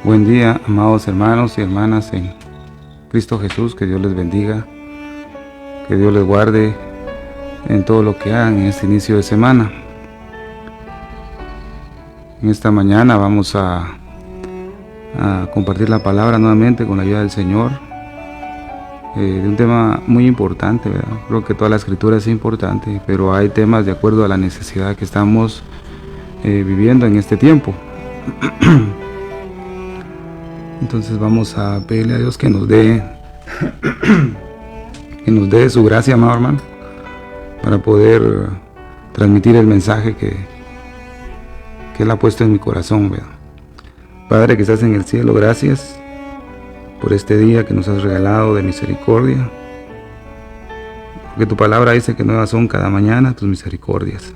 Buen día, amados hermanos y hermanas en Cristo Jesús. Que Dios les bendiga, que Dios les guarde en todo lo que hagan en este inicio de semana. En esta mañana vamos a compartir la palabra nuevamente con la ayuda del Señor, de un tema muy importante, ¿verdad? Creo que toda la escritura es importante, pero hay temas de acuerdo a la necesidad que estamos viviendo en este tiempo. Entonces vamos a pedirle a Dios que nos dé su gracia, amado hermano, para poder transmitir el mensaje que Él ha puesto en mi corazón, ¿verdad? Padre que estás en el cielo, gracias por este día que nos has regalado de misericordia, porque tu palabra dice que nuevas son cada mañana tus misericordias.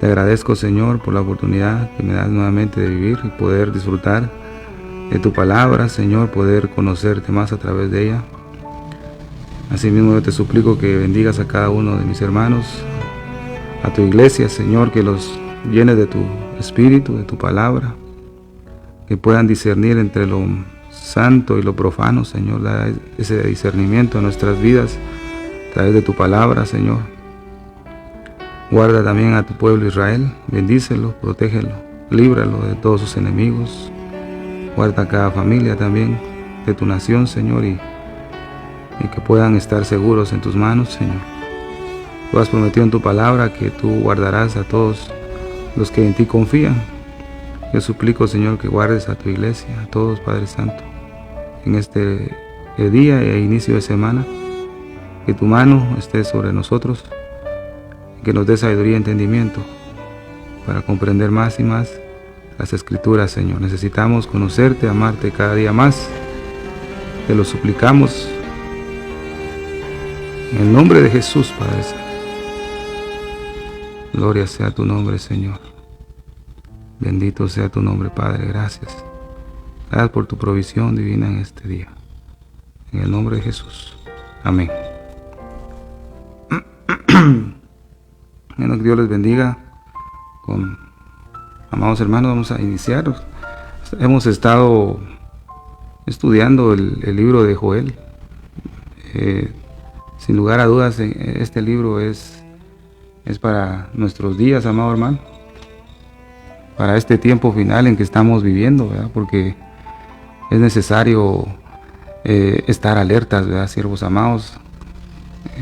Te agradezco, Señor, por la oportunidad que me das nuevamente de vivir y poder disfrutar de tu palabra, Señor, poder conocerte más a través de ella. Asimismo yo te suplico que bendigas a cada uno de mis hermanos, a tu iglesia, Señor, que los llenes de tu espíritu, de tu palabra, que puedan discernir entre lo santo y lo profano, Señor. Da ese discernimiento a nuestras vidas a través de tu palabra, Señor. Guarda también a tu pueblo Israel, bendícelo, protégelo, líbralo de todos sus enemigos. Guarda a cada familia también de tu nación, Señor, y que puedan estar seguros en tus manos, Señor. Tú has prometido en tu palabra que tú guardarás a todos los que en ti confían. Yo suplico, Señor, que guardes a tu iglesia, a todos, Padre Santo, en este día e inicio de semana, que tu mano esté sobre nosotros, que nos dé sabiduría y entendimiento para comprender más y más las Escrituras, Señor. Necesitamos conocerte, amarte cada día más. Te lo suplicamos en el nombre de Jesús, Padre Santo. Gloria sea tu nombre, Señor. Bendito sea tu nombre, Padre. Gracias. Gracias por tu provisión divina en este día. En el nombre de Jesús. Amén. Bueno, que Dios les bendiga. Amados hermanos, vamos a iniciar. Hemos estado estudiando el libro de Joel. Sin lugar a dudas, este libro es para nuestros días, amado hermano, para este tiempo final en que estamos viviendo, ¿verdad? Porque es necesario estar alertas, ¿verdad, siervos amados?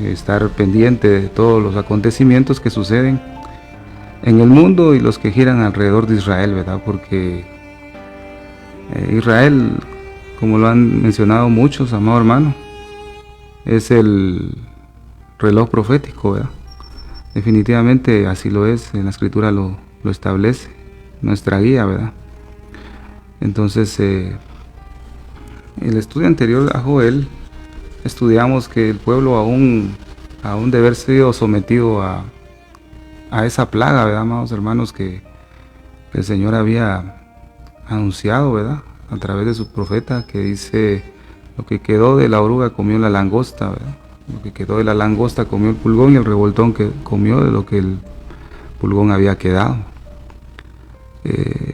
Estar pendiente de todos los acontecimientos que suceden en el mundo y los que giran alrededor de Israel, ¿verdad? Porque Israel, como lo han mencionado muchos, amado hermano, es el reloj profético, ¿verdad? Definitivamente así lo es, en la escritura lo establece, nuestra guía, ¿verdad? Entonces, el estudio anterior a Joel, estudiamos que el pueblo aún de haber sido sometido a esa plaga, ¿verdad, amados hermanos, que el Señor había anunciado, ¿verdad?, a través de su profeta, que dice: lo que quedó de la oruga comió la langosta, ¿verdad? Lo que quedó de la langosta comió el pulgón, y el revoltón que comió de lo que el pulgón había quedado.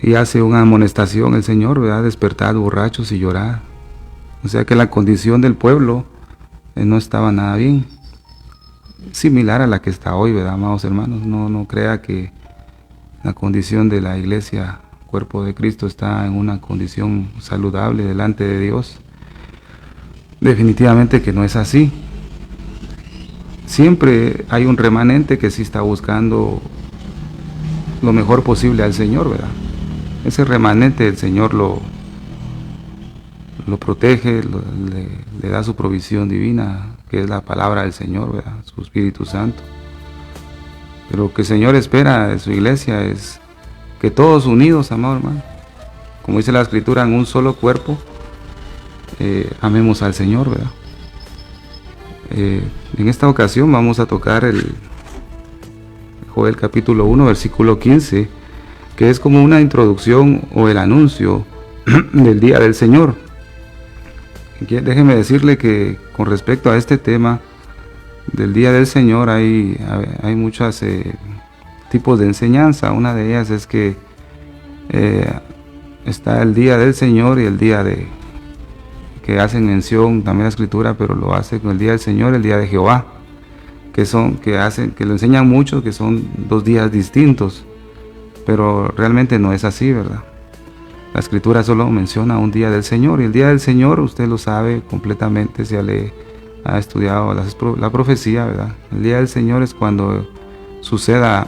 Y hace una amonestación el Señor, ¿verdad? Despertad borrachos y llorad. O sea que la condición del pueblo no estaba nada bien, similar a la que está hoy, ¿verdad, amados hermanos? No crea que la condición de la iglesia, cuerpo de Cristo, está en una condición saludable delante de Dios. Definitivamente que no es así. Siempre hay un remanente que sí está buscando lo mejor posible al Señor, ¿verdad? Ese remanente el Señor lo protege, le da su provisión divina, que es la palabra del Señor, ¿verdad?, su Espíritu Santo. Pero lo que el Señor espera de su iglesia es que todos unidos, amado hermano, como dice la Escritura, en un solo cuerpo, amemos al Señor, ¿verdad? En esta ocasión vamos a tocar el Joel capítulo 1, versículo 15, que es como una introducción o el anuncio del día del Señor. Déjeme decirle que con respecto a este tema del día del Señor hay muchos tipos de enseñanza. Una de ellas es que está el día del Señor y el día de que hacen mención también la Escritura, pero lo hace con el día del Señor, el día de Jehová, que lo enseñan mucho, que son dos días distintos, pero realmente no es así, ¿verdad? La Escritura solo menciona un día del Señor, y el día del Señor usted lo sabe completamente si ha estudiado la profecía, ¿verdad? El día del Señor es cuando suceda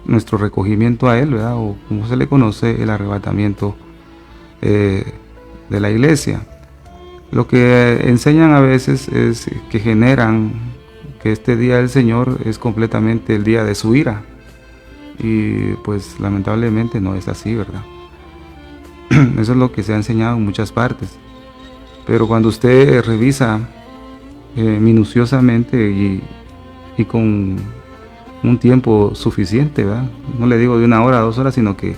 nuestro recogimiento a Él, ¿verdad? O como se le conoce, el arrebatamiento de la iglesia. Lo que enseñan a veces es que generan que este día del Señor es completamente el día de su ira, y pues lamentablemente no es así, ¿verdad? Eso es lo que se ha enseñado en muchas partes, pero cuando usted revisa minuciosamente y con un tiempo suficiente, ¿verdad? No le digo de 1 hora, 2 horas, sino que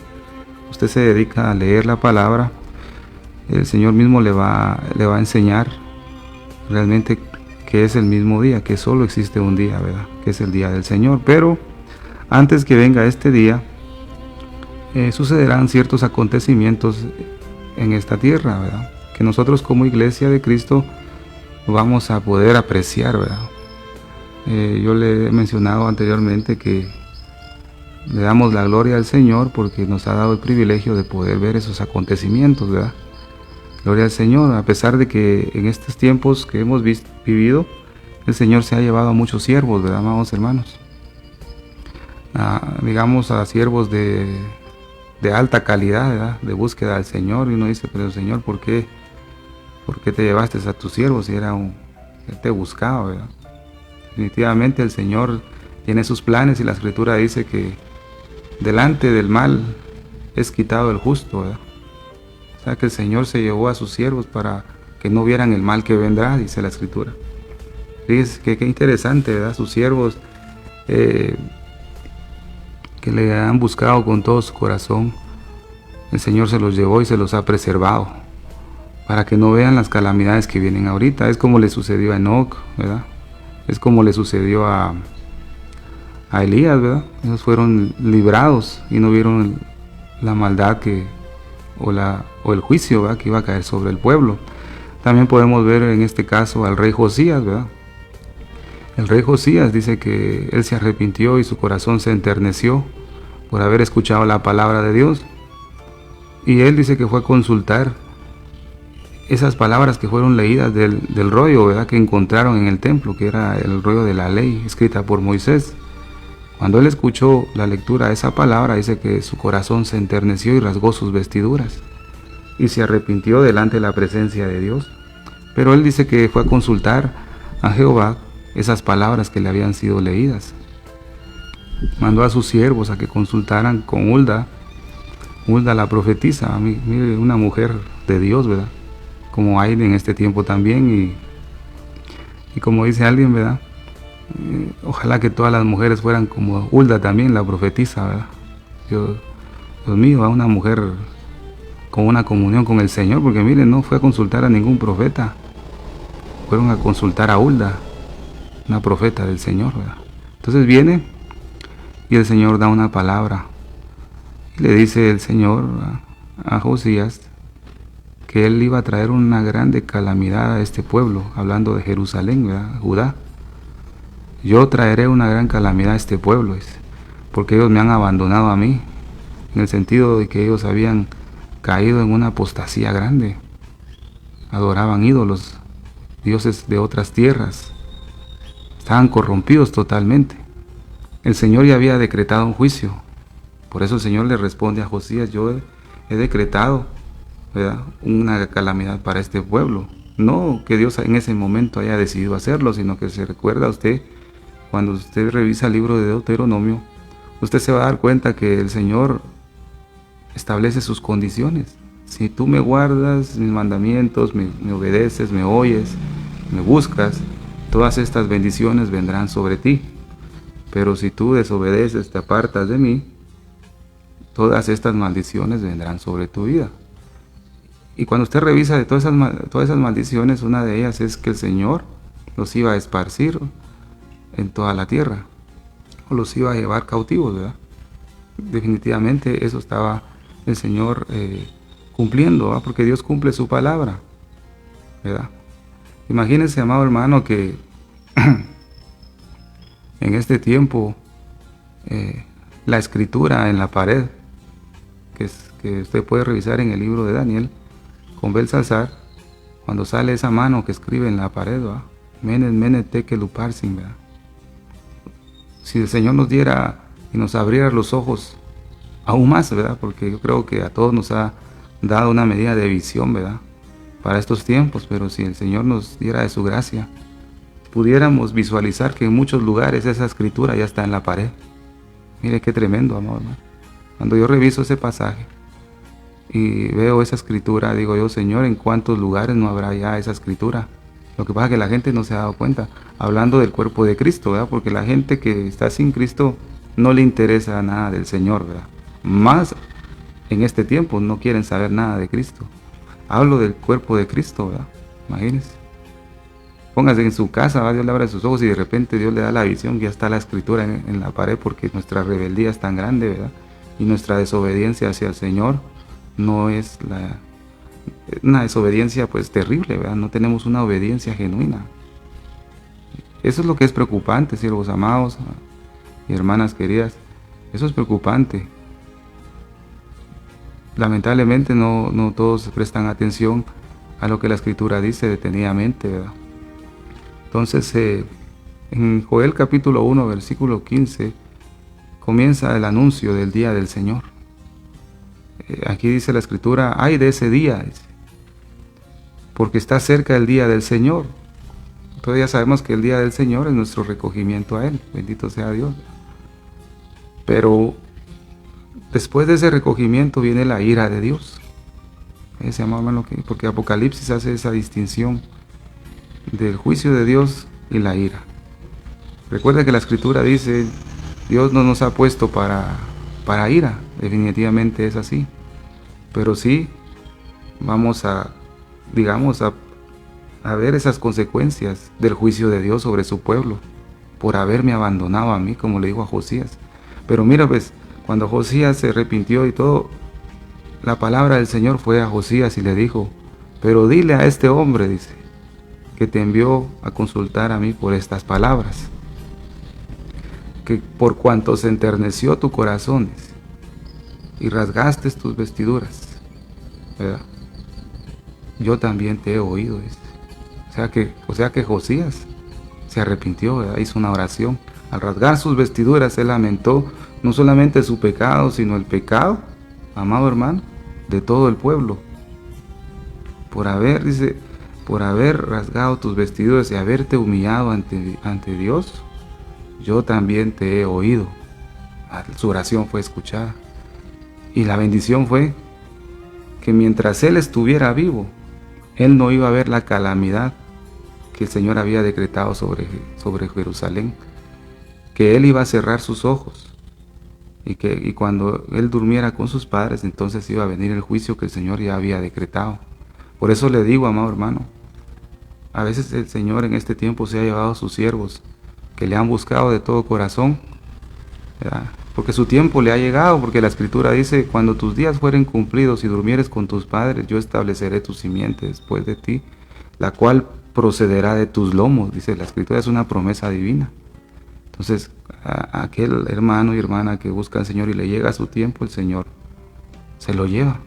usted se dedica a leer la palabra, el Señor mismo le va a enseñar realmente que es el mismo día, que solo existe un día, ¿verdad? Que es el día del Señor. Pero antes que venga este día, sucederán ciertos acontecimientos en esta tierra, ¿verdad? Que nosotros como Iglesia de Cristo vamos a poder apreciar, ¿verdad? Yo le he mencionado anteriormente que le damos la gloria al Señor porque nos ha dado el privilegio de poder ver esos acontecimientos, ¿verdad? Gloria al Señor, a pesar de que en estos tiempos que hemos vivido, el Señor se ha llevado a muchos siervos, ¿verdad, amados hermanos? Digamos a siervos de alta calidad, ¿verdad? De búsqueda al Señor, y uno dice, pero Señor, ¿por qué te llevaste a tus siervos si Él te buscaba, ¿verdad? Definitivamente el Señor tiene sus planes, y la Escritura dice que delante del mal es quitado el justo, ¿verdad? O sea que el Señor se llevó a sus siervos para que no vieran el mal que vendrá, dice la Escritura. Fíjense qué interesante, ¿verdad? Sus siervos que le han buscado con todo su corazón, el Señor se los llevó y se los ha preservado para que no vean las calamidades que vienen ahorita. Es como le sucedió a Enoc, ¿verdad? Es como le sucedió a Elías, ¿verdad? Ellos fueron librados y no vieron la maldad o el juicio, ¿verdad?, que iba a caer sobre el pueblo. También podemos ver en este caso al rey Josías, ¿verdad? El rey Josías dice que él se arrepintió y su corazón se enterneció por haber escuchado la palabra de Dios. Y él dice que fue a consultar esas palabras que fueron leídas del rollo, ¿verdad?, que encontraron en el templo, que era el rollo de la ley escrita por Moisés. Cuando él escuchó la lectura de esa palabra, dice que su corazón se enterneció y rasgó sus vestiduras y se arrepintió delante de la presencia de Dios. Pero él dice que fue a consultar a Jehová esas palabras que le habían sido leídas. Mandó a sus siervos a que consultaran con Hulda la profetisa. Mire, una mujer de Dios, ¿verdad? Como hay en este tiempo también, y como dice alguien, ¿verdad? Ojalá que todas las mujeres fueran como Hulda también, la profetisa, ¿verdad? Dios mío, a una mujer con una comunión con el Señor, porque miren, no fue a consultar a ningún profeta, fueron a consultar a Hulda, una profeta del Señor, ¿verdad? Entonces viene y el Señor da una palabra, y le dice el Señor a Josías que él iba a traer una grande calamidad a este pueblo, hablando de Jerusalén, ¿verdad? Judá. Yo traeré una gran calamidad a este pueblo, porque ellos me han abandonado a mí, en el sentido de que ellos habían caído en una apostasía grande, adoraban ídolos, dioses de otras tierras, estaban corrompidos totalmente. El Señor ya había decretado un juicio, por eso el Señor le responde a Josías: yo he decretado, ¿verdad?, una calamidad para este pueblo. No que Dios en ese momento haya decidido hacerlo, sino que se recuerda usted, cuando usted revisa el libro de Deuteronomio, usted se va a dar cuenta que el Señor establece sus condiciones. Si tú me guardas mis mandamientos, me obedeces, me oyes, me buscas, todas estas bendiciones vendrán sobre ti. Pero si tú desobedeces, te apartas de mí, todas estas maldiciones vendrán sobre tu vida. Y cuando usted revisa de todas esas maldiciones, una de ellas es que el Señor los iba a esparcir en toda la tierra, o los iba a llevar cautivos, ¿verdad? Definitivamente eso estaba el Señor cumpliendo, ¿verdad? Porque Dios cumple su palabra, ¿verdad? Imagínense, amado hermano, que en este tiempo la escritura en la pared, que usted puede revisar en el libro de Daniel, con Belsasar, cuando sale esa mano que escribe en la pared, ¿verdad? Menes, menes, tekel, uparsin, ¿verdad? Si el Señor nos diera y nos abriera los ojos aún más, ¿verdad? Porque yo creo que a todos nos ha dado una medida de visión, ¿verdad? Para estos tiempos, pero si el Señor nos diera de su gracia, pudiéramos visualizar que en muchos lugares esa escritura ya está en la pared. Mire qué tremendo, amor, hermano. Cuando yo reviso ese pasaje y veo esa escritura, digo yo, Señor, ¿en cuántos lugares no habrá ya esa escritura? Lo que pasa es que la gente no se ha dado cuenta, hablando del cuerpo de Cristo, ¿verdad? Porque la gente que está sin Cristo no le interesa nada del Señor, ¿verdad? Más en este tiempo no quieren saber nada de Cristo. Hablo del cuerpo de Cristo, ¿verdad? Imagínense. Póngase en su casa, ¿verdad? Dios le abre sus ojos y de repente Dios le da la visión, ya está la escritura en la pared, porque nuestra rebeldía es tan grande, ¿verdad? Y nuestra desobediencia hacia el Señor no es una desobediencia pues terrible, ¿verdad? No tenemos una obediencia genuina. Eso es lo que es preocupante, siervos amados y hermanas queridas. Eso es preocupante. Lamentablemente no todos prestan atención a lo que la escritura dice detenidamente, ¿verdad? Entonces, en Joel capítulo 1, versículo 15, comienza el anuncio del día del Señor. Aquí dice la escritura, ay de ese día, dice, porque está cerca el día del Señor. Entonces ya sabemos que el día del Señor es nuestro recogimiento a Él, bendito sea Dios. Pero después de ese recogimiento viene la ira de Dios. Porque Apocalipsis hace esa distinción del juicio de Dios y la ira. Recuerda que la escritura dice, Dios no nos ha puesto para ira, definitivamente es así. Pero sí vamos a ver esas consecuencias del juicio de Dios sobre su pueblo, por haberme abandonado a mí, como le dijo a Josías. Pero mira, pues, cuando Josías se arrepintió y todo, la palabra del Señor fue a Josías y le dijo, pero dile a este hombre, dice, que te envió a consultar a mí por estas palabras, que por cuanto se enterneció tu corazón, dice, y rasgaste tus vestiduras, ¿verdad? Yo también te he oído, dice. O sea que Josías se arrepintió, ¿verdad? Hizo una oración. Al rasgar sus vestiduras, él lamentó no solamente su pecado, sino el pecado, amado hermano, de todo el pueblo. Por haber rasgado tus vestiduras y haberte humillado ante Dios, yo también te he oído. Su oración fue escuchada. Y la bendición fue que mientras él estuviera vivo, él no iba a ver la calamidad que el Señor había decretado sobre Jerusalén, que él iba a cerrar sus ojos y cuando él durmiera con sus padres, entonces iba a venir el juicio que el Señor ya había decretado. Por eso le digo, amado hermano, a veces el Señor en este tiempo se ha llevado a sus siervos que le han buscado de todo corazón, ¿verdad? Porque su tiempo le ha llegado, porque la escritura dice, cuando tus días fueren cumplidos y durmieres con tus padres, yo estableceré tu simiente después de ti, la cual procederá de tus lomos, dice la escritura, es una promesa divina. Entonces, a aquel hermano y hermana que busca al Señor y le llega su tiempo, el Señor se lo lleva.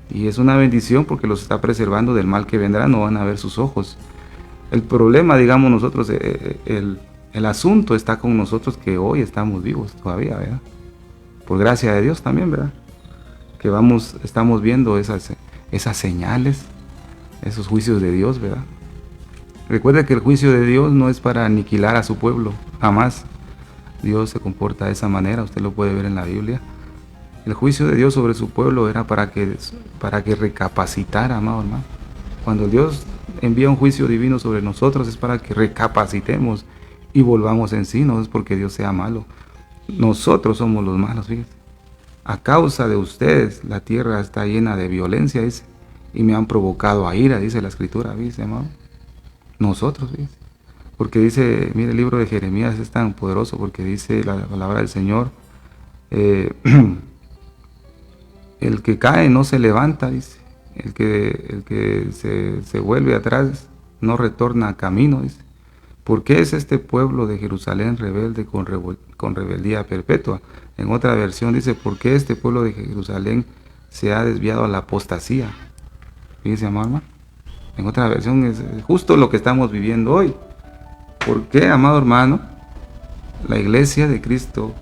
Y es una bendición porque los está preservando del mal que vendrá, no van a ver sus ojos. El problema, digamos nosotros, el asunto está con nosotros que hoy estamos vivos todavía, ¿verdad? Por gracia de Dios también, ¿verdad? Que estamos viendo esas señales, esos juicios de Dios, ¿verdad? Recuerde que el juicio de Dios no es para aniquilar a su pueblo, jamás. Dios se comporta de esa manera, usted lo puede ver en la Biblia. El juicio de Dios sobre su pueblo era para que recapacitara, amado hermano. Cuando Dios envía un juicio divino sobre nosotros es para que recapacitemos y volvamos en sí, no es porque Dios sea malo. Nosotros somos los malos, fíjense. A causa de ustedes la tierra está llena de violencia, dice, y me han provocado a ira, dice la escritura, dice, amado. Nosotros, fíjense. Porque dice, mire, el libro de Jeremías es tan poderoso porque dice la palabra del Señor, El que cae no se levanta, dice. El que se vuelve atrás no retorna a camino, dice. ¿Por qué es este pueblo de Jerusalén rebelde con rebeldía perpetua? En otra versión dice, ¿por qué este pueblo de Jerusalén se ha desviado a la apostasía? Fíjese, amado hermano. En otra versión es justo lo que estamos viviendo hoy. ¿Por qué, amado hermano, la iglesia de Cristo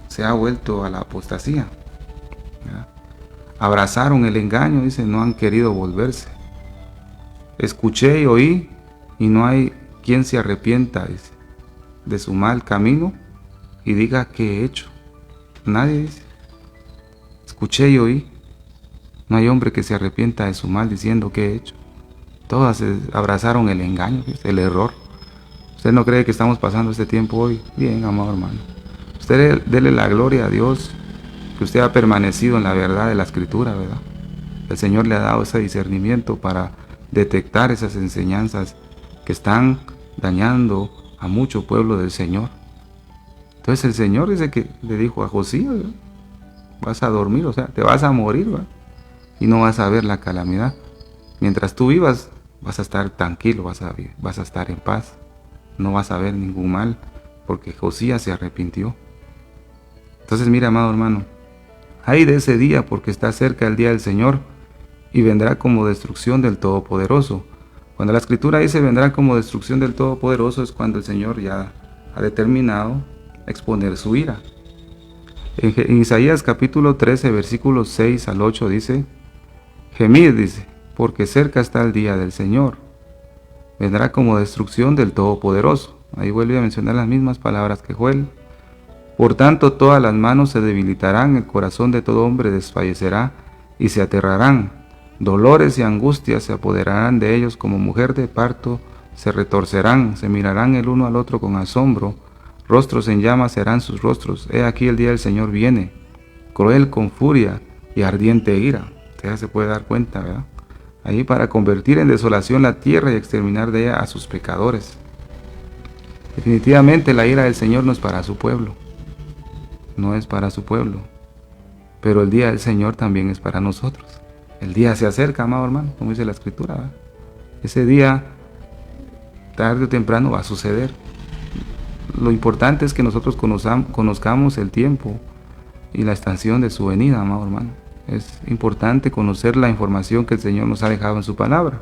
se ha vuelto a la apostasía? ¿Ya? Abrazaron el engaño, dice, no han querido volverse. Escuché y oí, y no hay quien se arrepienta, dice, de su mal camino y diga qué he hecho. Nadie dice. Escuché y oí. No hay hombre que se arrepienta de su mal diciendo qué he hecho. Todas abrazaron el engaño, el error. ¿Usted no cree que estamos pasando este tiempo hoy? Bien, amado hermano. Usted dele la gloria a Dios, que usted ha permanecido en la verdad de la Escritura, ¿verdad? El Señor le ha dado ese discernimiento para detectar esas enseñanzas que están dañando a mucho pueblo del Señor. Entonces el Señor dice que le dijo a Josías, ¿verdad? Vas a dormir, o sea, te vas a morir, ¿verdad? Y no vas a ver la calamidad. Mientras tú vivas, vas a estar tranquilo, vas a estar en paz. No vas a ver ningún mal, porque Josías se arrepintió. Entonces mira, amado hermano, ay de ese día, porque está cerca el día del Señor, y vendrá como destrucción del Todopoderoso. Cuando la Escritura dice vendrá como destrucción del Todopoderoso, es cuando el Señor ya ha determinado exponer su ira. En Isaías capítulo 13, versículos 6 al 8 dice, gemid, dice, porque cerca está el día del Señor. Vendrá como destrucción del Todopoderoso. Ahí vuelve a mencionar las mismas palabras que Joel. Por tanto, todas las manos se debilitarán, el corazón de todo hombre desfallecerá y se aterrarán. Dolores y angustias se apoderarán de ellos como mujer de parto, se retorcerán, se mirarán el uno al otro con asombro, rostros en llamas serán sus rostros. He aquí el día del Señor viene, cruel con furia y ardiente ira. Usted ya se puede dar cuenta, ¿verdad? Ahí para convertir en desolación la tierra y exterminar de ella a sus pecadores. Definitivamente la ira del Señor no es para su pueblo, no es para su pueblo, pero el día del Señor también es para nosotros. El día se acerca, amado hermano, como dice la Escritura, ¿verdad? Ese día, tarde o temprano, va a suceder. Lo importante es que nosotros conozcamos el tiempo y la estación de su venida, amado hermano. Es importante conocer la información que el Señor nos ha dejado en su palabra.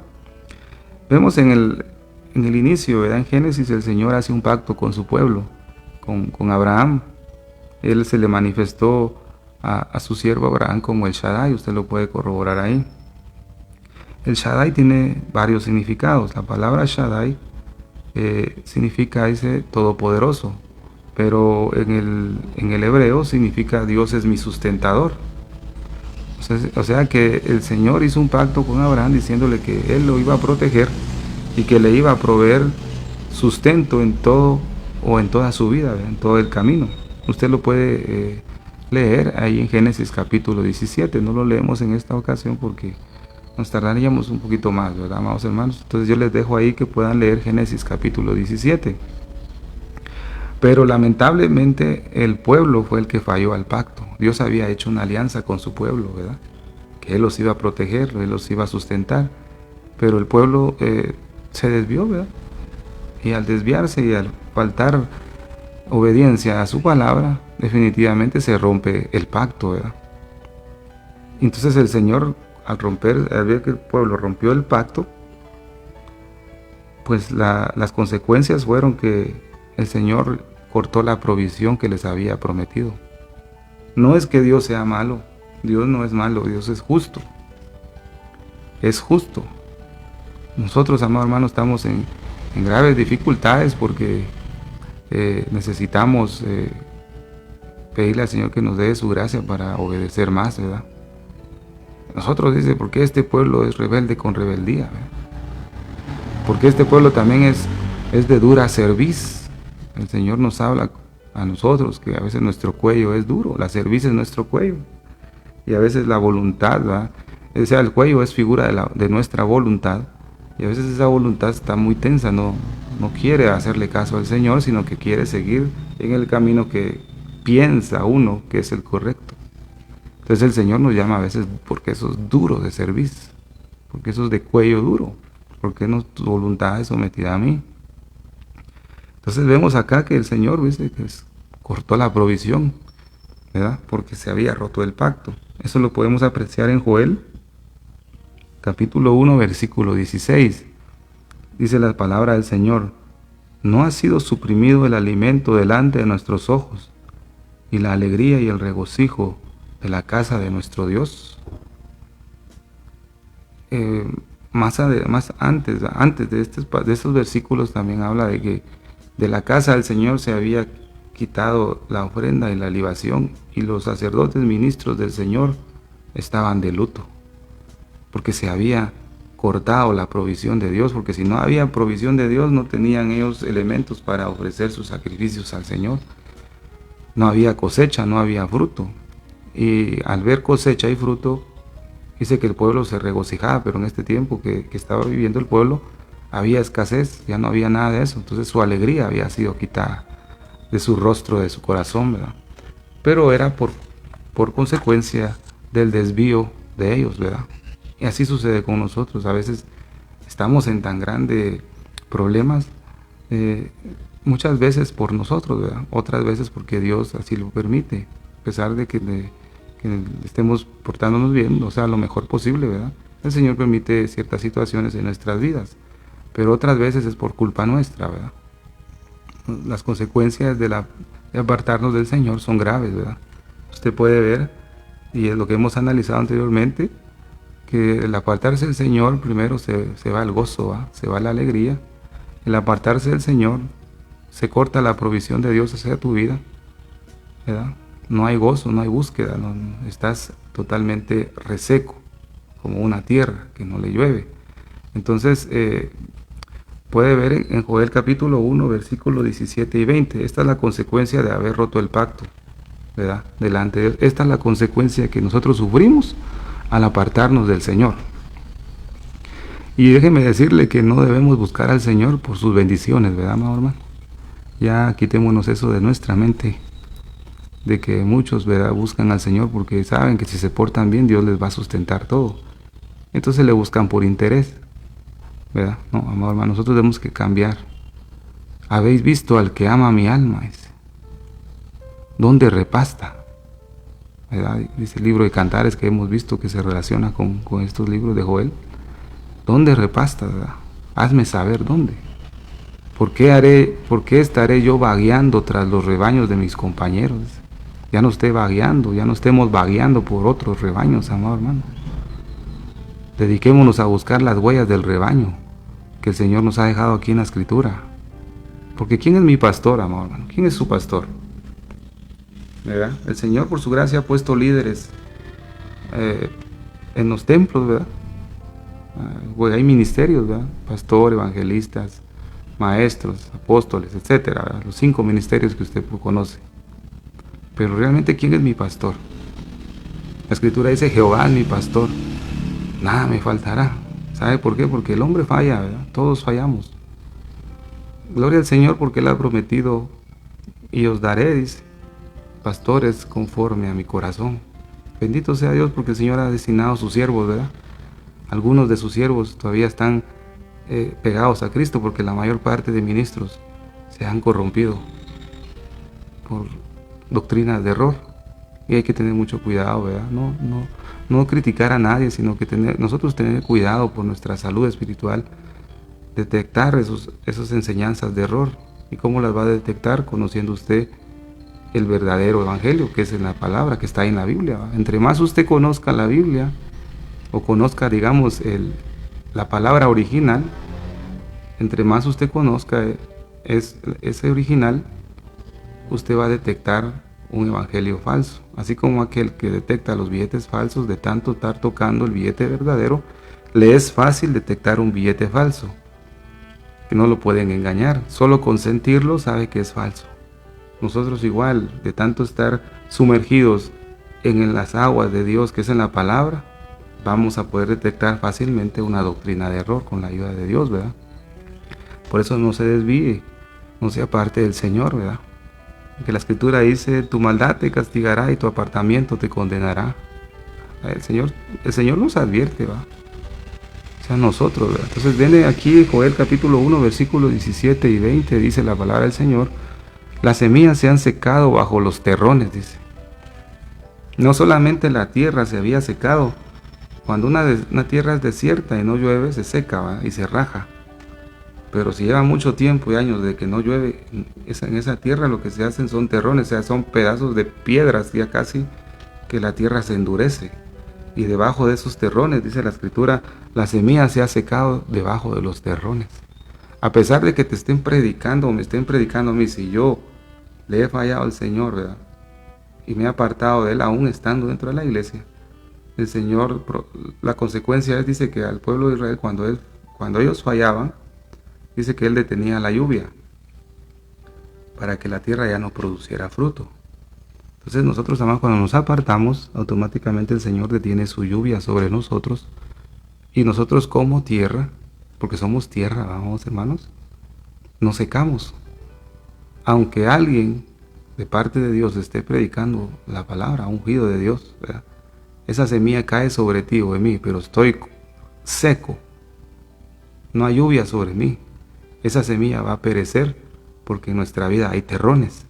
Vemos en el inicio, ¿verdad? En Génesis, el Señor hace un pacto con su pueblo, con Abraham. Él se le manifestó a su siervo Abraham como el Shaddai, usted lo puede corroborar ahí. El Shaddai tiene varios significados. La palabra Shaddai significa, dice, todopoderoso, pero en el hebreo significa Dios es mi sustentador. O sea que el Señor hizo un pacto con Abraham diciéndole que Él lo iba a proteger y que le iba a proveer sustento en todo o en toda su vida, en todo el camino. Usted lo puede leer ahí en Génesis capítulo 17. No lo leemos en esta ocasión porque nos tardaríamos un poquito más, ¿verdad, amados hermanos? Entonces yo les dejo ahí que puedan leer Génesis capítulo 17. Pero lamentablemente el pueblo fue el que falló al pacto. Dios había hecho una alianza con su pueblo, ¿verdad? Que Él los iba a proteger, Él los iba a sustentar. Pero el pueblo se desvió, ¿verdad? Y al desviarse y al faltar obediencia a su palabra, definitivamente se rompe el pacto, ¿verdad? Entonces el Señor, al ver que el pueblo rompió el pacto, pues las consecuencias fueron que el Señor cortó la provisión que les había prometido. No es que Dios sea malo, Dios no es malo, Dios es justo. Es justo. Nosotros, amados hermanos, estamos en graves dificultades porque necesitamos pedirle al Señor que nos dé su gracia para obedecer más, ¿verdad? Nosotros dice, ¿por qué este pueblo es rebelde con rebeldía? ¿Verdad? Porque este pueblo también es de dura cerviz. El Señor nos habla a nosotros que a veces nuestro cuello es duro, la cerviz es nuestro cuello. Y a veces la voluntad, ¿verdad? O sea, el cuello es figura de nuestra voluntad. Y a veces esa voluntad está muy tensa, no quiere hacerle caso al Señor, sino que quiere seguir en el camino que piensa uno que es el correcto. Entonces el Señor nos llama a veces porque esos duros de servicio, porque esos de cuello duro, porque no tu voluntad es sometida a mí. Entonces vemos acá que el Señor, ¿viste?, que cortó la provisión, ¿verdad?, porque se había roto el pacto. Eso lo podemos apreciar en Joel, capítulo 1, versículo 16. Dice la palabra del Señor: no ha sido suprimido el alimento delante de nuestros ojos, y la alegría y el regocijo de la casa de nuestro Dios. Antes de estos versículos también habla de que de la casa del Señor se había quitado la ofrenda y la libación, y los sacerdotes ministros del Señor estaban de luto, porque se había cortado la provisión de Dios, porque si no había provisión de Dios, no tenían ellos elementos para ofrecer sus sacrificios al Señor. No había cosecha, no había fruto. Y al ver cosecha y fruto, dice que el pueblo se regocijaba, pero en este tiempo que estaba viviendo el pueblo, había escasez, ya no había nada de eso. Entonces su alegría había sido quitada de su rostro, de su corazón, ¿verdad? Pero era por consecuencia del desvío de ellos, ¿verdad? Y así sucede con nosotros. A veces estamos en tan grandes problemas, muchas veces por nosotros, ¿verdad?, otras veces porque Dios así lo permite, a pesar de que estemos portándonos bien, o sea, lo mejor posible, ¿verdad? El Señor permite ciertas situaciones en nuestras vidas, pero otras veces es por culpa nuestra, ¿verdad? Las consecuencias de apartarnos del Señor son graves, ¿verdad? Usted puede ver, y es lo que hemos analizado anteriormente, que el apartarse del Señor, primero se va el gozo, ¿verdad?, se va la alegría. El apartarse del Señor, se corta la provisión de Dios hacia tu vida, ¿verdad? No hay gozo, no hay búsqueda, estás totalmente reseco, como una tierra que no le llueve. Entonces, puede ver en Joel capítulo 1, versículos 17 y 20, esta es la consecuencia de haber roto el pacto, ¿verdad?, delante de Dios. Esta es la consecuencia que nosotros sufrimos al apartarnos del Señor. Y déjeme decirle que no debemos buscar al Señor por sus bendiciones, ¿verdad, amado hermano? Ya quitémonos eso de nuestra mente, de que muchos, ¿verdad?, buscan al Señor porque saben que si se portan bien, Dios les va a sustentar todo. Entonces le buscan por interés, ¿verdad? No, amado hermano, nosotros tenemos que cambiar. Habéis visto al que ama mi alma, dice, ¿dónde repasta? ¿Verdad? Dice el libro de Cantares que hemos visto que se relaciona con estos libros de Joel. ¿Dónde repasta, verdad? Hazme saber dónde. ¿Por qué estaré yo vagueando tras los rebaños de mis compañeros? Ya no esté vagueando, ya no estemos vagueando por otros rebaños, amado hermano. Dediquémonos a buscar las huellas del rebaño que el Señor nos ha dejado aquí en la Escritura. Porque ¿quién es mi pastor, amado hermano? ¿Quién es su pastor? ¿Verdad? El Señor por su gracia ha puesto líderes en los templos, ¿verdad? Hay ministerios, ¿verdad? Pastor, evangelistas, maestros, apóstoles, etcétera, ¿verdad? Los 5 ministerios que usted conoce. Pero realmente, ¿quién es mi pastor? La Escritura dice: Jehová es mi pastor, nada me faltará. ¿Sabe por qué? Porque el hombre falla, ¿verdad? Todos fallamos. Gloria al Señor porque Él ha prometido: y os daré, dice, pastores conforme a mi corazón. Bendito sea Dios porque el Señor ha destinado a sus siervos, ¿verdad? Algunos de sus siervos todavía están pegados a Cristo porque la mayor parte de ministros se han corrompido por doctrinas de error, y hay que tener mucho cuidado, ¿verdad? No criticar a nadie, sino que nosotros tener cuidado por nuestra salud espiritual, detectar esas enseñanzas de error. ¿Y cómo las va a detectar? Conociendo usted el verdadero evangelio, que es en la palabra, que está en la Biblia, ¿verdad? Entre más usted conozca la Biblia, o conozca, digamos, la palabra original, entre más usted conozca ese original, usted va a detectar un evangelio falso. Así como aquel que detecta los billetes falsos, de tanto estar tocando el billete verdadero, le es fácil detectar un billete falso, que no lo pueden engañar. Solo con sentirlo sabe que es falso. Nosotros igual, de tanto estar sumergidos en las aguas de Dios, que es en la palabra, vamos a poder detectar fácilmente una doctrina de error con la ayuda de Dios, ¿verdad? Por eso no se desvíe, no se aparte del Señor, ¿verdad? Que la Escritura dice: tu maldad te castigará y tu apartamiento te condenará. El Señor nos advierte, ¿va? O sea, nosotros, ¿verdad? Entonces viene aquí Joel capítulo 1, versículos 17 y 20, dice la palabra del Señor: las semillas se han secado bajo los terrones, dice. No solamente la tierra se había secado, cuando una tierra es desierta y no llueve, se seca, ¿va? Y se raja. Pero si lleva mucho tiempo y años de que no llueve, en esa tierra lo que se hacen son terrones, o sea, son pedazos de piedras ya casi, que la tierra se endurece. Y debajo de esos terrones, dice la Escritura, la semilla se ha secado debajo de los terrones. A pesar de que te estén predicando o me estén predicando a mí, si yo le he fallado al Señor, ¿verdad? Y me he apartado de Él aún estando dentro de la iglesia, el Señor, la consecuencia es, dice que al pueblo de Israel, cuando ellos fallaban, dice que Él detenía la lluvia para que la tierra ya no produciera fruto. Entonces nosotros, amados, cuando nos apartamos, automáticamente el Señor detiene su lluvia sobre nosotros, y nosotros como tierra, porque somos tierra, vamos, hermanos, nos secamos. Aunque alguien de parte de Dios esté predicando la palabra, ungido de Dios, ¿verdad? Esa semilla cae sobre ti o en mí, pero estoy seco, no hay lluvia sobre mí, esa semilla va a perecer, porque en nuestra vida hay terrones.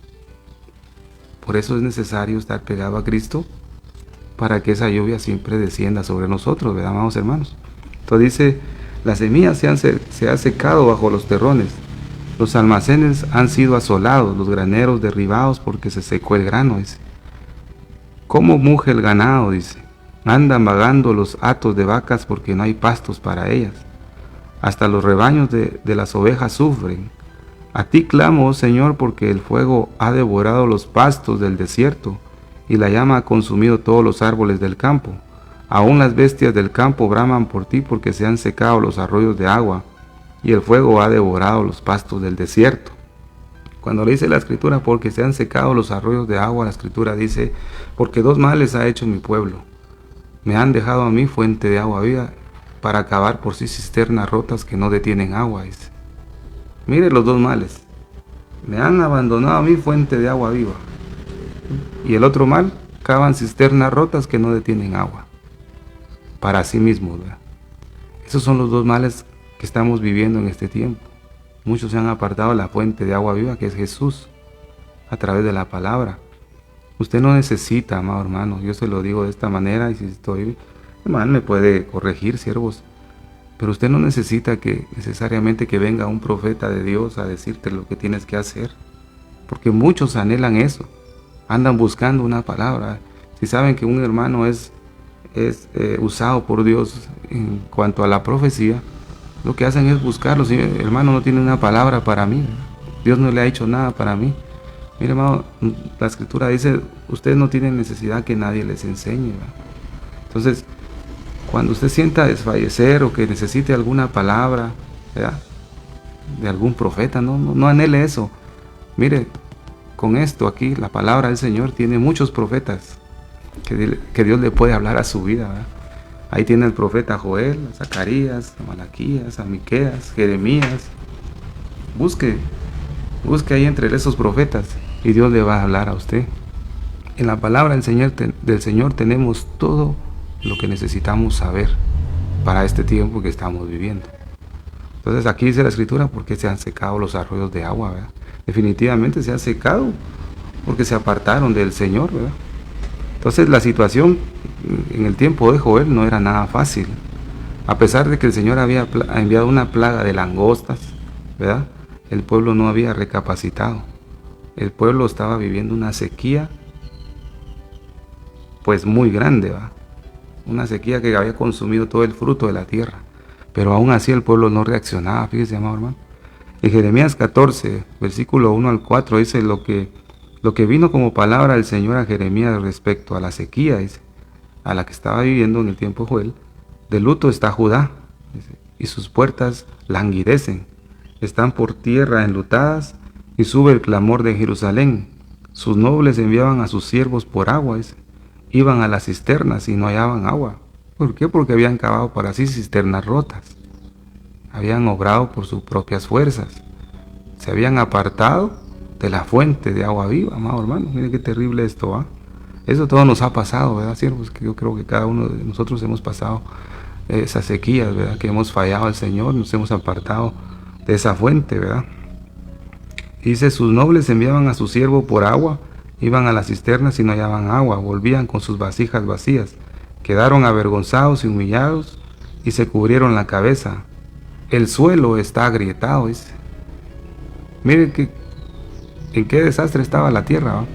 Por eso es necesario estar pegado a Cristo, para que esa lluvia siempre descienda sobre nosotros, ¿verdad, amados hermanos? Entonces dice, la semilla se ha secado bajo los terrones, los almacenes han sido asolados, los graneros derribados porque se secó el grano, dice. ¿Cómo muge el ganado?, dice. Andan vagando los hatos de vacas porque no hay pastos para ellas. Hasta los rebaños de las ovejas sufren. A ti clamo, oh Señor, porque el fuego ha devorado los pastos del desierto y la llama ha consumido todos los árboles del campo. Aún las bestias del campo braman por ti porque se han secado los arroyos de agua y el fuego ha devorado los pastos del desierto. Cuando le dice la Escritura, porque se han secado los arroyos de agua, la Escritura dice, porque dos males ha hecho mi pueblo. Me han dejado a mí fuente de agua viva para acabar por sí cisternas rotas que no detienen agua, dice. Mire los dos males. Me han abandonado a mí fuente de agua viva. Y el otro mal, cavan cisternas rotas que no detienen agua. Para sí mismos, ¿verdad? Esos son los dos males que estamos viviendo en este tiempo. Muchos se han apartado de la fuente de agua viva, que es Jesús, a través de la palabra. Usted no necesita, amado hermano, yo se lo digo de esta manera, y si estoy mal me puede corregir, siervos, pero usted no necesita que necesariamente que venga un profeta de Dios a decirte lo que tienes que hacer, porque muchos anhelan eso, andan buscando una palabra. Si saben que un hermano es usado por Dios en cuanto a la profecía, lo que hacen es buscarlo. Si el hermano no tiene una palabra para mí, Dios no le ha hecho nada para mí. Mire, hermano, la Escritura dice, ustedes no tienen necesidad que nadie les enseñe, ¿verdad? Entonces, cuando usted sienta desfallecer o que necesite alguna palabra, ¿verdad?, de algún profeta, no anhele eso. Mire, con esto aquí, la palabra del Señor tiene muchos profetas que Dios le puede hablar a su vida, ¿verdad? Ahí tiene el profeta Joel, a Zacarías, a Malaquías, a Miqueas, Jeremías. Busque ahí entre esos profetas y Dios le va a hablar a usted. En la palabra del Señor tenemos todo lo que necesitamos saber para este tiempo que estamos viviendo. Entonces aquí dice la Escritura, porque se han secado los arroyos de agua, ¿verdad? Definitivamente se han secado porque se apartaron del Señor, ¿verdad? Entonces la situación en el tiempo de Joel no era nada fácil. A pesar de que el Señor había enviado una plaga de langostas, ¿verdad?, el pueblo no había recapacitado. El pueblo estaba viviendo una sequía pues muy grande, ¿va? Una sequía que había consumido todo el fruto de la tierra. Pero aún así el pueblo no reaccionaba. Fíjese, amado hermano. En Jeremías 14, versículo 1 al 4, dice lo que vino como palabra del Señor a Jeremías respecto a la sequía, dice, a la que estaba viviendo en el tiempo de Joel. De luto está Judá, dice, y sus puertas languidecen, están por tierra enlutadas, y sube el clamor de Jerusalén. Sus nobles enviaban a sus siervos por agua, dice, iban a las cisternas y no hallaban agua. ¿Por qué? Porque habían cavado para sí cisternas rotas. Habían obrado por sus propias fuerzas. Se habían apartado de la fuente de agua viva, amado hermano. Miren qué terrible esto, ¿va? Eso todo nos ha pasado, ¿verdad, siervos? Que yo creo que cada uno de nosotros hemos pasado esas sequías, ¿verdad? Que hemos fallado al Señor, nos hemos apartado de esa fuente, ¿verdad? Dice, sus nobles enviaban a su siervo por agua, iban a las cisternas y no hallaban agua, volvían con sus vasijas vacías, quedaron avergonzados y humillados y se cubrieron la cabeza. El suelo está agrietado, dice. Miren en qué desastre estaba la tierra, ¿va?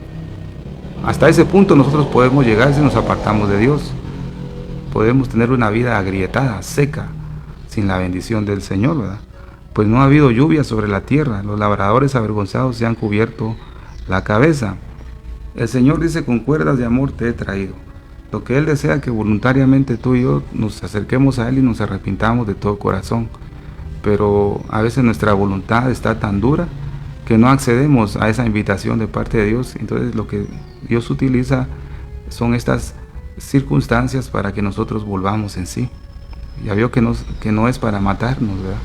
Hasta ese punto nosotros podemos llegar si nos apartamos de Dios. Podemos tener una vida agrietada, seca, sin la bendición del Señor, ¿verdad? Pues no ha habido lluvia sobre la tierra, los labradores avergonzados se han cubierto la cabeza. El Señor dice, con cuerdas de amor te he traído. Lo que Él desea que voluntariamente tú y yo nos acerquemos a Él y nos arrepintamos de todo corazón. Pero a veces nuestra voluntad está tan dura que no accedemos a esa invitación de parte de Dios. Entonces lo que Dios utiliza son estas circunstancias para que nosotros volvamos en sí. Ya vio que no es para matarnos, ¿verdad?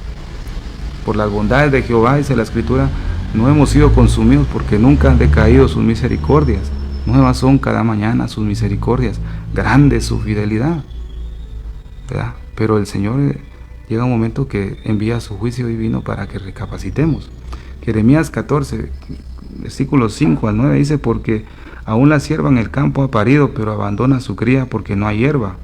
Por las bondades de Jehová, dice la Escritura, no hemos sido consumidos porque nunca han decaído sus misericordias. Nuevas son cada mañana sus misericordias, grande es su fidelidad, ¿verdad? Pero el Señor llega un momento que envía su juicio divino para que recapacitemos. Jeremías 14, versículos 5 al 9 dice, porque aún la sierva en el campo ha parido, pero abandona a su cría porque no hay hierba.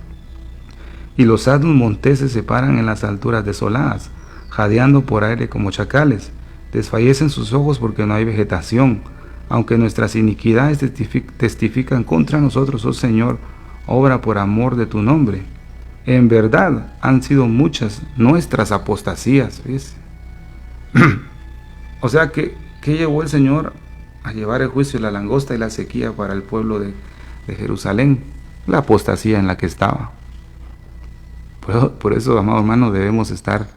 Y los asnos monteses se paran en las alturas desoladas, jadeando por aire como chacales. Desfallecen sus ojos porque no hay vegetación. Aunque nuestras iniquidades testifican contra nosotros, oh Señor, obra por amor de tu nombre. En verdad han sido muchas nuestras apostasías, ¿ves? O sea que llevó el Señor a llevar el juicio de la langosta y la sequía para el pueblo de Jerusalén, la apostasía en la que estaba. Por eso, amado hermano, debemos estar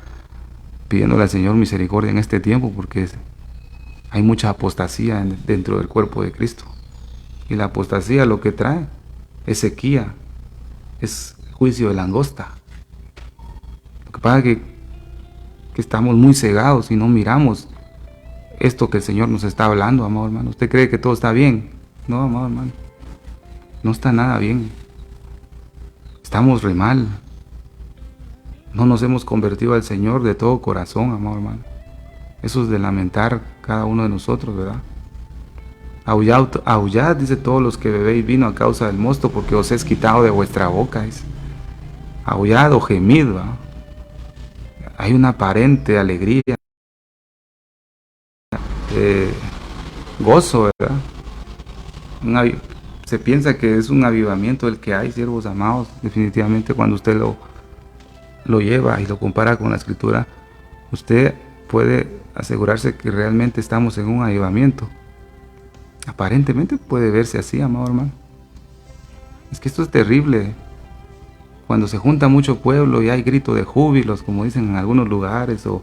pidiéndole al Señor misericordia en este tiempo, porque hay mucha apostasía dentro del cuerpo de Cristo. Y la apostasía lo que trae es sequía, es juicio de langosta. Lo que pasa es que estamos muy cegados y no miramos esto que el Señor nos está hablando, amado hermano. ¿Usted cree que todo está bien? No, amado hermano. No está nada bien. Estamos re mal. No nos hemos convertido al Señor de todo corazón, amado hermano. Eso es de lamentar cada uno de nosotros, ¿verdad? Aullad, dice, todos los que bebéis vino a causa del mosto, porque os es quitado de vuestra boca, dice. Aullad o gemid, ¿verdad? Hay una aparente alegría, gozo, ¿verdad? Se piensa que es un avivamiento el que hay, siervos amados. Definitivamente cuando usted lo lleva y lo compara con la Escritura, usted puede asegurarse que realmente estamos en un avivamiento. Aparentemente puede verse así, amado hermano. Es que esto es terrible. Cuando se junta mucho pueblo y hay grito de júbilos, como dicen en algunos lugares, o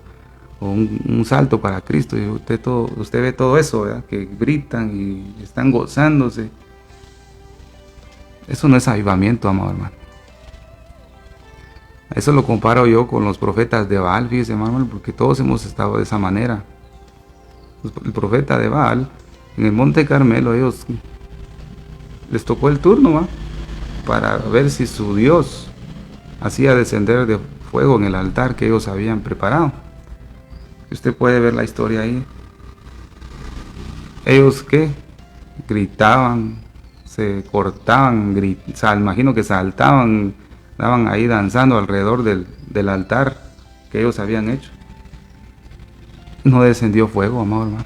un salto para Cristo, y usted ve todo eso, ¿verdad? Que gritan y están gozándose. Eso no es avivamiento, amado hermano. Eso lo comparo yo con los profetas de Baal, fíjese, hermano, porque todos hemos estado de esa manera. El profeta de Baal, en el Monte Carmelo, ellos les tocó el turno, ¿va? Para ver si su Dios hacía descender de fuego en el altar que ellos habían preparado. Usted puede ver la historia ahí. Ellos, ¿qué? Gritaban, se cortaban, imagino que saltaban, estaban ahí danzando alrededor del altar que ellos habían hecho. No descendió fuego, amado hermano.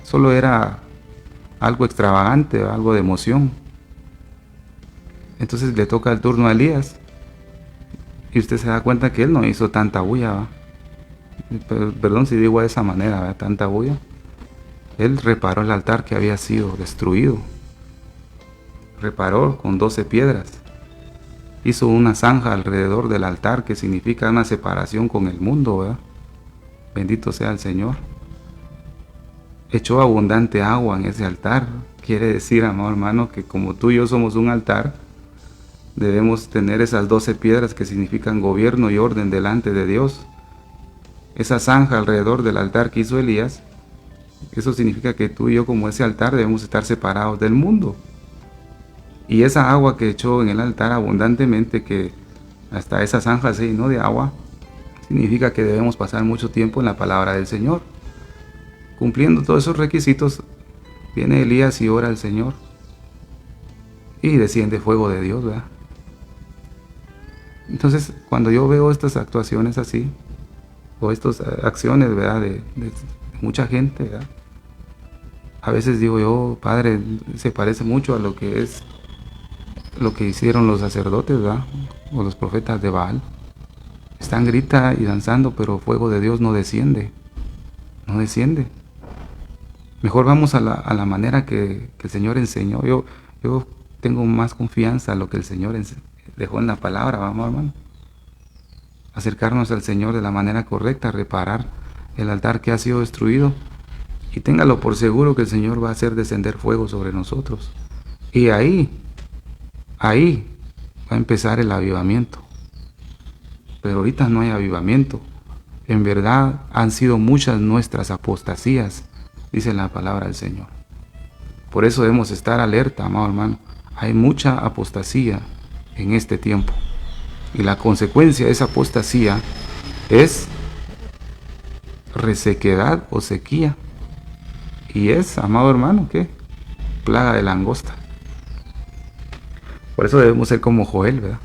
Solo era algo extravagante, algo de emoción. Entonces le toca el turno a Elías. Y usted se da cuenta que él no hizo tanta bulla, ¿va? Perdón si digo de esa manera, ¿verdad? Tanta bulla. Él reparó el altar que había sido destruido. Reparó con 12 piedras. Hizo una zanja alrededor del altar que significa una separación con el mundo, ¿verdad? Bendito sea el Señor. Echó abundante agua en ese altar. Quiere decir, amado hermano, que como tú y yo somos un altar, debemos tener esas 12 piedras que significan gobierno y orden delante de Dios. Esa zanja alrededor del altar que hizo Elías, eso significa que tú y yo como ese altar debemos estar separados del mundo. Y esa agua que echó en el altar abundantemente, que hasta esa zanja se llenó de agua, significa que debemos pasar mucho tiempo en la palabra del Señor. Cumpliendo todos esos requisitos, viene Elías y ora al Señor. Y desciende fuego de Dios, ¿verdad? Entonces, cuando yo veo estas actuaciones así, o estas acciones, ¿verdad? De mucha gente, ¿verdad? A veces digo yo, Padre, se parece mucho a lo que es lo que hicieron los sacerdotes, ¿verdad? O los profetas de Baal. Están gritando y danzando, pero fuego de Dios no desciende. No desciende. Mejor vamos a la manera que el Señor enseñó. Yo tengo más confianza en lo que el Señor dejó en la palabra, vamos, hermano. Acercarnos al Señor de la manera correcta, reparar el altar que ha sido destruido. Y téngalo por seguro que el Señor va a hacer descender fuego sobre nosotros. Y ahí va a empezar el avivamiento. Pero ahorita no hay avivamiento. En verdad han sido muchas nuestras apostasías, dice la palabra del Señor. Por eso debemos estar alerta, amado hermano. Hay mucha apostasía en este tiempo. Y la consecuencia de esa apostasía es resequedad o sequía. Y es, amado hermano, ¿qué? Plaga de langosta. Por eso debemos ser como Joel, ¿verdad?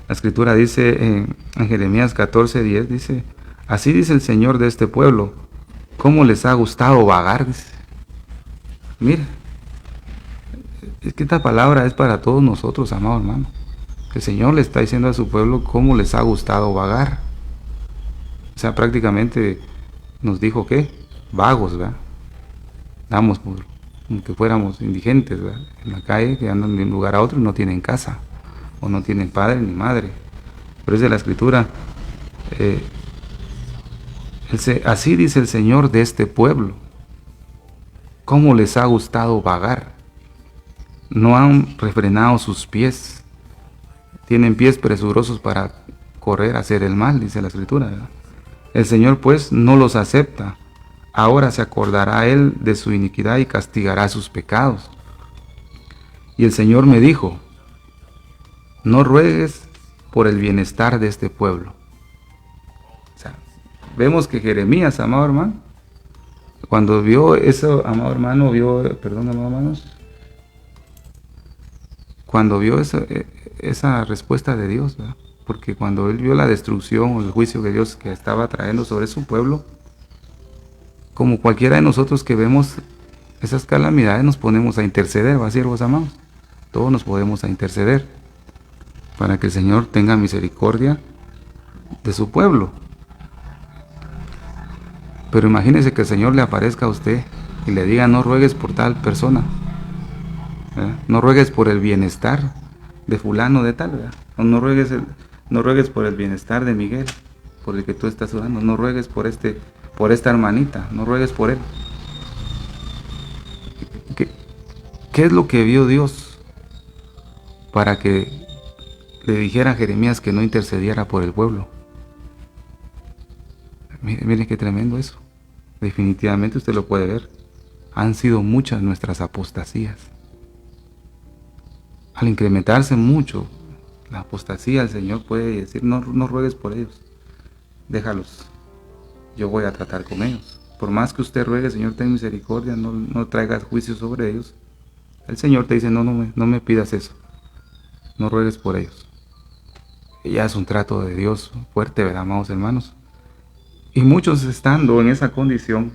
La escritura dice en Jeremías 14:10, dice, así dice el Señor de este pueblo, ¿cómo les ha gustado vagar? Dice. Mira, es que esta palabra es para todos nosotros, amado hermano. El Señor le está diciendo a su pueblo cómo les ha gustado vagar. O sea, prácticamente nos dijo que vagos, ¿verdad? Damos por como que fuéramos indigentes, ¿verdad? En la calle, que andan de un lugar a otro y no tienen casa, o no tienen padre ni madre. Pero es de la escritura, así dice el Señor de este pueblo, cómo les ha gustado vagar. No han refrenado sus pies, tienen pies presurosos para correr a hacer el mal, dice la escritura, ¿verdad? El Señor pues no los acepta. Ahora se acordará Él de su iniquidad y castigará sus pecados. Y el Señor me dijo, no ruegues por el bienestar de este pueblo. O sea, vemos que Jeremías, amado hermano, cuando vio eso, amado hermano, perdón, amado hermanos, cuando vio esa respuesta de Dios, ¿verdad? Porque cuando él vio la destrucción o el juicio de Dios que estaba trayendo sobre su pueblo, como cualquiera de nosotros que vemos esas calamidades, nos ponemos a interceder, ¿va, siervos amados? Todos nos podemos a interceder para que el Señor tenga misericordia de su pueblo. Pero imagínese que el Señor le aparezca a usted y le diga, no ruegues por tal persona, ¿verdad? No ruegues por el bienestar de fulano de tal, ¿verdad? No ruegues por el bienestar de Miguel, por el que tú estás orando. No ruegues por esta hermanita, no ruegues por él. ¿Qué es lo que vio Dios para que le dijera a Jeremías que no intercediera por el pueblo? Mire qué tremendo eso. Definitivamente usted lo puede ver. Han sido muchas nuestras apostasías. Al incrementarse mucho la apostasía, el Señor puede decir, no ruegues por ellos, déjalos, yo voy a tratar con ellos. Por más que usted ruegue, Señor, ten misericordia, no traigas juicio sobre ellos. El Señor te dice, no me pidas eso, no ruegues por ellos. Y ya es un trato de Dios fuerte, ¿verdad, amados hermanos? Y muchos estando en esa condición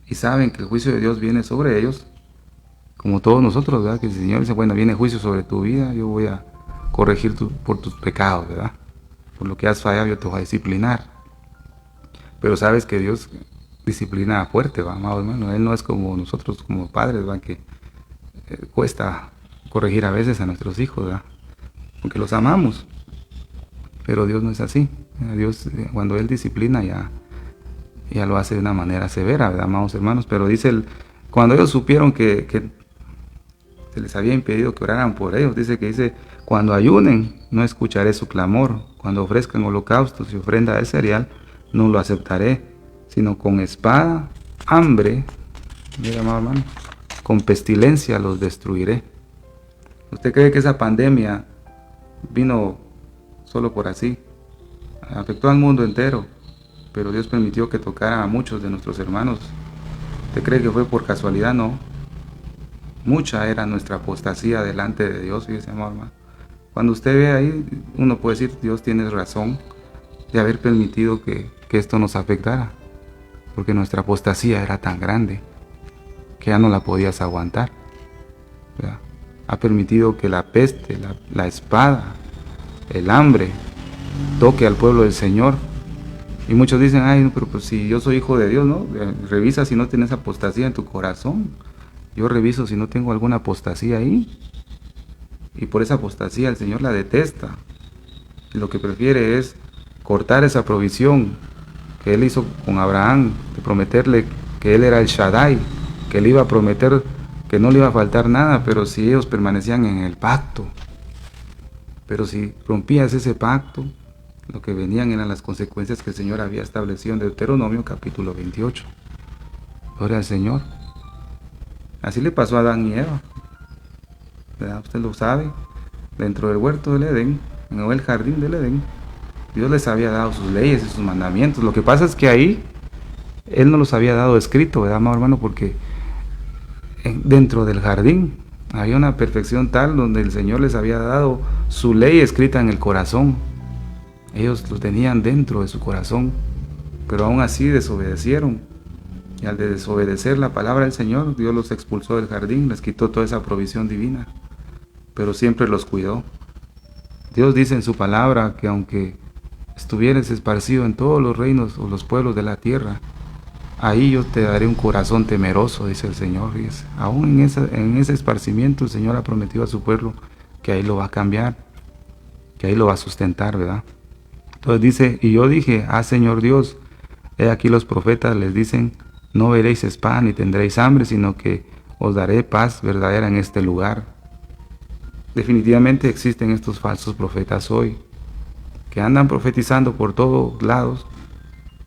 y saben que el juicio de Dios viene sobre ellos, como todos nosotros, ¿verdad? Que el Señor dice, bueno, viene juicio sobre tu vida, yo voy a corregir por tus pecados, ¿verdad? Por lo que has fallado, yo te voy a disciplinar. Pero sabes que Dios disciplina fuerte, ¿va, amado hermano? Él no es como nosotros, como padres, ¿va? Que cuesta corregir a veces a nuestros hijos, ¿verdad? Porque los amamos. Pero Dios no es así. Dios, cuando Él disciplina, ya lo hace de una manera severa, ¿verdad, amados hermanos? Pero dice, cuando ellos supieron que se les había impedido que oraran por ellos, dice, cuando ayunen, no escucharé su clamor. Cuando ofrezcan holocaustos y ofrenda de cereal, no lo aceptaré, sino con espada, hambre, mira, amado hermano, con pestilencia los destruiré. ¿Usted cree que esa pandemia vino solo por así? Afectó al mundo entero, pero Dios permitió que tocara a muchos de nuestros hermanos. ¿Usted cree que fue por casualidad? No. Mucha era nuestra apostasía delante de Dios, fíjese, amado hermano. Cuando usted ve ahí, uno puede decir, Dios tiene razón de haber permitido que esto nos afectara, porque nuestra apostasía era tan grande que ya no la podías aguantar, ¿verdad? Ha permitido que la peste, la espada, el hambre toque al pueblo del Señor. Y muchos dicen, ay, pero pues si yo soy hijo de Dios, ¿no? Revisa si no tienes apostasía en tu corazón. Yo reviso si no tengo alguna apostasía ahí. Y por esa apostasía el Señor la detesta. Y lo que prefiere es cortar esa provisión que Él hizo con Abraham, de prometerle que Él era el Shaddai, que le iba a prometer que no le iba a faltar nada, pero si ellos permanecían en el pacto. Pero si rompías ese pacto, lo que venían eran las consecuencias que el Señor había establecido en Deuteronomio capítulo 28. Gloria al Señor. Así le pasó a Adán y Eva, ¿verdad? Usted lo sabe. Dentro del huerto del Edén, en el jardín del Edén, Dios les había dado sus leyes y sus mandamientos. Lo que pasa es que ahí Él no los había dado escrito, ¿verdad, amado hermano? Porque dentro del jardín había una perfección tal donde el Señor les había dado su ley escrita en el corazón. Ellos lo tenían dentro de su corazón, pero aún así desobedecieron. Y al desobedecer la palabra del Señor, Dios los expulsó del jardín, les quitó toda esa provisión divina, pero siempre los cuidó. Dios dice en su palabra que aunque estuvieres esparcido en todos los reinos o los pueblos de la tierra, ahí yo te daré un corazón temeroso, dice el Señor. Aún en ese esparcimiento el Señor ha prometido a su pueblo que ahí lo va a cambiar, que ahí lo va a sustentar, ¿verdad? Entonces dice, y yo dije, Señor Dios, he aquí los profetas les dicen, no veréis espada ni tendréis hambre, sino que os daré paz verdadera en este lugar. Definitivamente existen estos falsos profetas hoy, que andan profetizando por todos lados,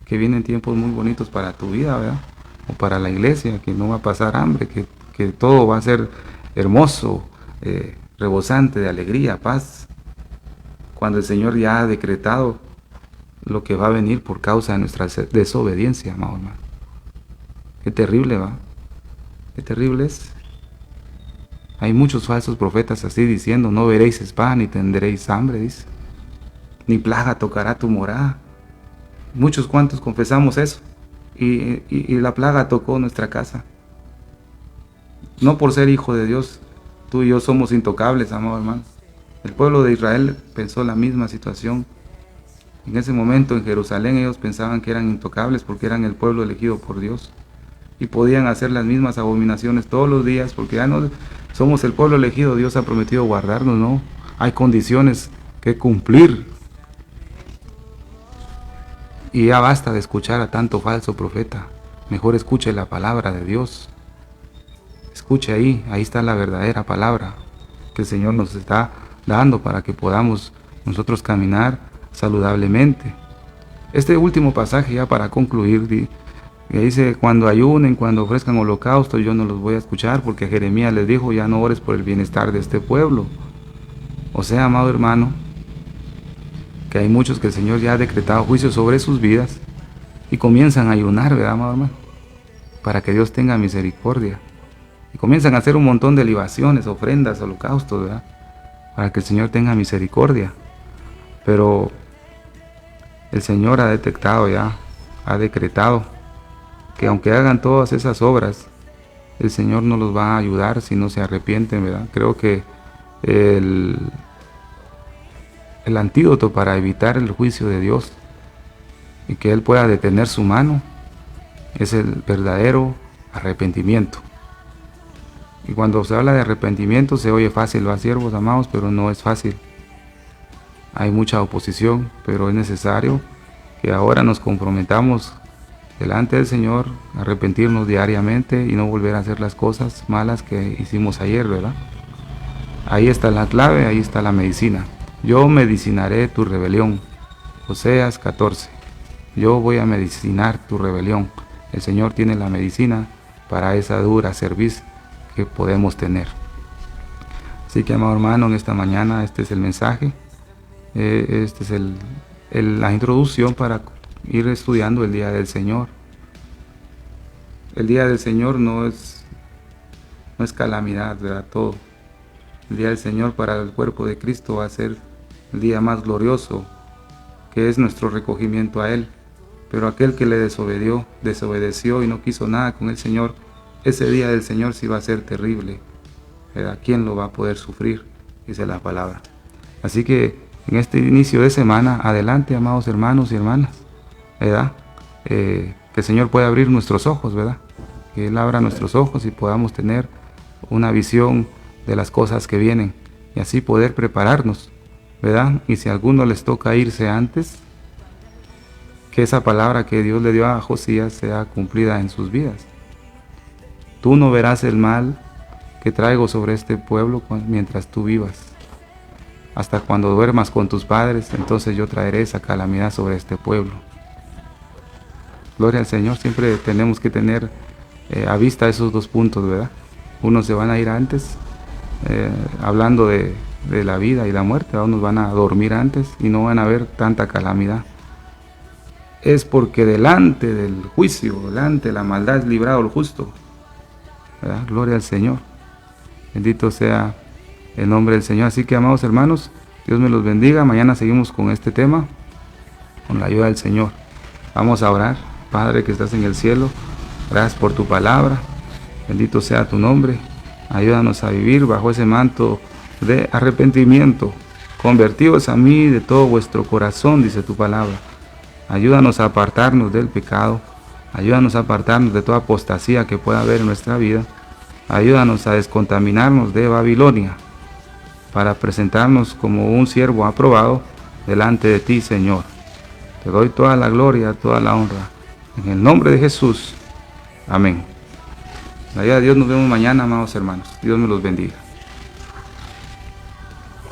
que vienen tiempos muy bonitos para tu vida, ¿verdad? O para la iglesia, que no va a pasar hambre, que todo va a ser hermoso, rebosante de alegría, paz, cuando el Señor ya ha decretado lo que va a venir por causa de nuestra desobediencia, amado hermano. Qué terrible, ¿va? Qué terrible es. Hay muchos falsos profetas así diciendo, no veréis espada ni tendréis hambre, dice. Ni plaga tocará tu morada. Muchos cuantos confesamos eso. Y la plaga tocó nuestra casa. No por ser hijo de Dios, tú y yo somos intocables, amado hermano. El pueblo de Israel pensó la misma situación. En ese momento en Jerusalén ellos pensaban que eran intocables porque eran el pueblo elegido por Dios. Y podían hacer las mismas abominaciones todos los días porque ya no somos el pueblo elegido. Dios ha prometido guardarnos, ¿no? Hay condiciones que cumplir. Y ya basta de escuchar a tanto falso profeta. Mejor escuche la palabra de Dios. Escuche ahí está la verdadera palabra que el Señor nos está dando para que podamos nosotros caminar saludablemente. Este último pasaje, ya para concluir, que dice, cuando ayunen, cuando ofrezcan holocaustos, yo no los voy a escuchar, porque Jeremías les dijo, ya no ores por el bienestar de este pueblo. O sea, amado hermano, que hay muchos que el Señor ya ha decretado juicio sobre sus vidas y comienzan a ayunar, ¿verdad, amado hermano? Para que Dios tenga misericordia. Y comienzan a hacer un montón de libaciones, ofrendas, holocaustos, ¿verdad? Para que el Señor tenga misericordia. Pero el Señor ha detectado ya, ha decretado que aunque hagan todas esas obras, el Señor no los va a ayudar si no se arrepienten, ¿verdad? Creo que el antídoto para evitar el juicio de Dios y que Él pueda detener su mano es el verdadero arrepentimiento. Y cuando se habla de arrepentimiento se oye fácil, ¿va, siervos amados? Pero no es fácil. Hay mucha oposición, pero es necesario que ahora nos comprometamos delante del Señor, arrepentirnos diariamente y no volver a hacer las cosas malas que hicimos ayer, ¿verdad? Ahí está la clave, ahí está la medicina. Yo medicinaré tu rebelión. Oseas 14. Yo voy a medicinar tu rebelión. El Señor tiene la medicina para esa dura cerviz que podemos tener. Así que, amado hermano, en esta mañana este es el mensaje, este es la introducción para ir estudiando el Día del Señor. El Día del Señor no es calamidad, ¿verdad? Todo. El Día del Señor para el cuerpo de Cristo va a ser el día más glorioso, que es nuestro recogimiento a Él. Pero aquel que le desobedeció y no quiso nada con el Señor, ese día del Señor sí va a ser terrible, ¿verdad? ¿Quién lo va a poder sufrir? Dice la palabra. Así que en este inicio de semana, adelante, amados hermanos y hermanas, ¿verdad? Que el Señor pueda abrir nuestros ojos, ¿verdad? Que Él abra nuestros ojos y podamos tener una visión de las cosas que vienen y así poder prepararnos, ¿verdad? Y si a alguno les toca irse antes, que esa palabra que Dios le dio a Josías sea cumplida en sus vidas. Tú no verás el mal que traigo sobre este pueblo mientras tú vivas. Hasta cuando duermas con tus padres, entonces yo traeré esa calamidad sobre este pueblo. Gloria al Señor. Siempre tenemos que tener a vista esos dos puntos, ¿verdad? Unos se van a ir antes, hablando de la vida y la muerte, unos van a dormir antes y no van a ver tanta calamidad. Es porque delante del juicio, delante de la maldad es librado el justo, ¿verdad? Gloria al Señor. Bendito sea el nombre del Señor. Así que, amados hermanos, Dios me los bendiga. Mañana seguimos con este tema, con la ayuda del Señor. Vamos a orar. Padre que estás en el cielo, gracias por tu palabra. Bendito sea tu nombre. Ayúdanos a vivir bajo ese manto de arrepentimiento. Convertíos a mí de todo vuestro corazón, dice tu palabra. Ayúdanos a apartarnos del pecado. Ayúdanos a apartarnos de toda apostasía que pueda haber en nuestra vida. Ayúdanos a descontaminarnos de Babilonia para presentarnos como un siervo aprobado delante de ti, Señor. Te doy toda la gloria, toda la honra. En el nombre de Jesús. Amén. La ayuda de Dios, nos vemos mañana, amados hermanos. Dios me los bendiga.